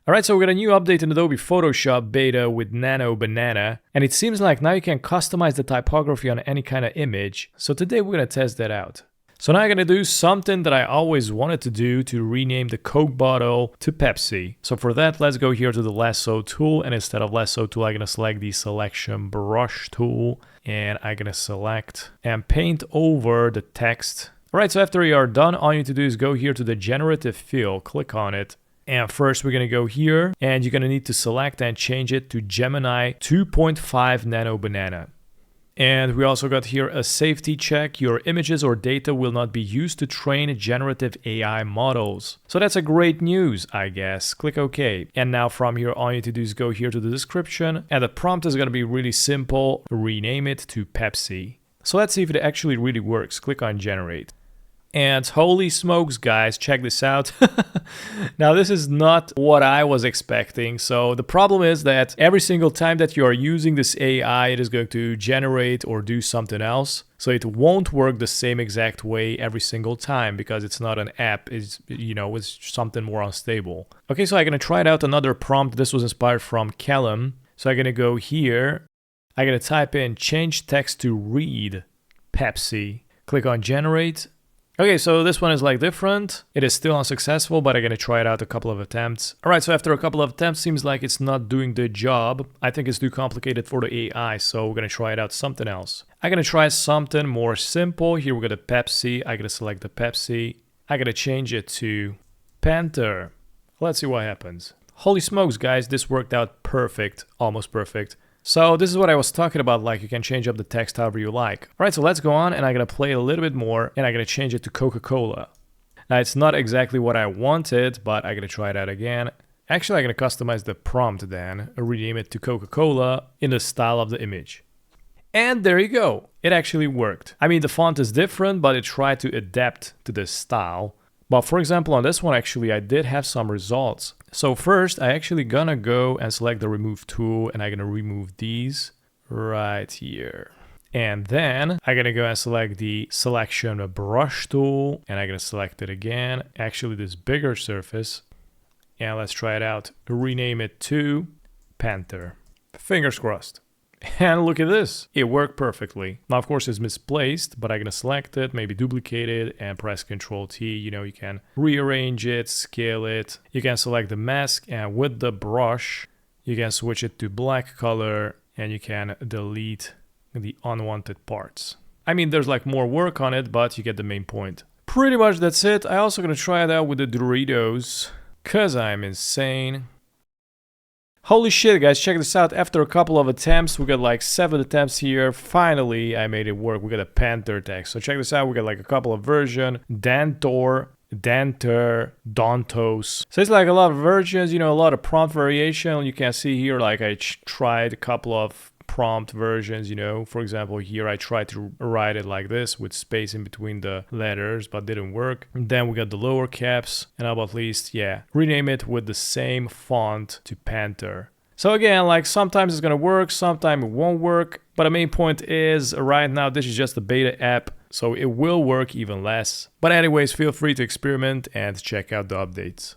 Alright, so we got a new update in Adobe Photoshop beta with Nano Banana, and it seems like now you can customize the typography on any kind of image. So today we're gonna test that out. So now I'm gonna do something that I always wanted to do, to rename the Coke bottle to Pepsi. So for that, let's go here to the lasso tool, and instead of lasso tool, I'm gonna select the selection brush tool, and I'm gonna select and paint over the text. Alright, so after you are done, all you need to do is go here to the generative fill, click on it. And first we're gonna go here, and you're gonna need to select and change it to Gemini 2.5 Nano Banana. And we also got here a safety check. Your images or data will not be used to train generative AI models. So that's a great news, I guess. Click OK. And now from here, all you need to do is go here to the description. And the prompt is gonna be really simple. Rename it to Pepsi. So let's see if it actually really works. Click on generate. And holy smokes, guys, check this out. Now, this is not what I was expecting. So the problem is that every single time that you are using this AI, it is going to generate or do something else. So it won't work the same exact way every single time because it's not an app. It's something more unstable. Okay, so I'm going to try it out another prompt. This was inspired from Callum. So I'm going to go here. I'm going to type in change text to read Pepsi. Click on generate. Okay, so this one is like different. It is still unsuccessful, but I'm gonna try it out a couple of attempts. All right, so after a couple of attempts, seems like it's not doing the job. I think it's too complicated for the AI, so we're gonna try it out something else. I'm gonna try something more simple. Here we got a Pepsi. I'm gonna select the Pepsi. I'm gonna change it to Panter. Let's see what happens. Holy smokes, guys, this worked out perfect, almost perfect. So this is what I was talking about, like you can change up the text however you like. All right, so let's go on, and I'm gonna play a little bit more, and I'm gonna change it to Coca-Cola. Now it's not exactly what I wanted, but I'm gonna try it out again. Actually, I'm gonna customize the prompt then, rename it to Coca-Cola in the style of the image. And there you go, it actually worked. I mean, the font is different, but it tried to adapt to this style. But for example, on this one, actually, I did have some results. So first, I actually gonna go and select the remove tool, and I'm gonna remove these right here. And then I'm gonna go and select the selection brush tool, and I'm gonna select it again. Actually, this bigger surface. And let's try it out. Rename it to Panther. Fingers crossed. And look at this, it worked perfectly. Now, of course, it's misplaced, but I'm gonna select it, maybe duplicate it, and press Ctrl T. You know, you can rearrange it, scale it. You can select the mask, and with the brush, you can switch it to black color, and you can delete the unwanted parts. I mean, there's like more work on it, but you get the main point. Pretty much that's it. I'm also gonna try it out with the Doritos, cause I'm insane. Holy shit, guys, check this out. After a couple of attempts, we got like 7 attempts here. Finally, I made it work. We got a Panther text. So check this out. We got like a couple of versions. Dantor, Danter, Dontos. So it's like a lot of versions, you know, a lot of prompt variation. You can see here, like I tried a couple of prompt versions, you know. For example, here I tried to write it like this with space in between the letters, but didn't work. And then we got the lower caps, and how about least, yeah, rename it with the same font to Panther. So again, like sometimes it's gonna work, sometimes it won't work, but the main point is right now this is just a beta app, so it will work even less. But anyways, feel free to experiment and check out the updates.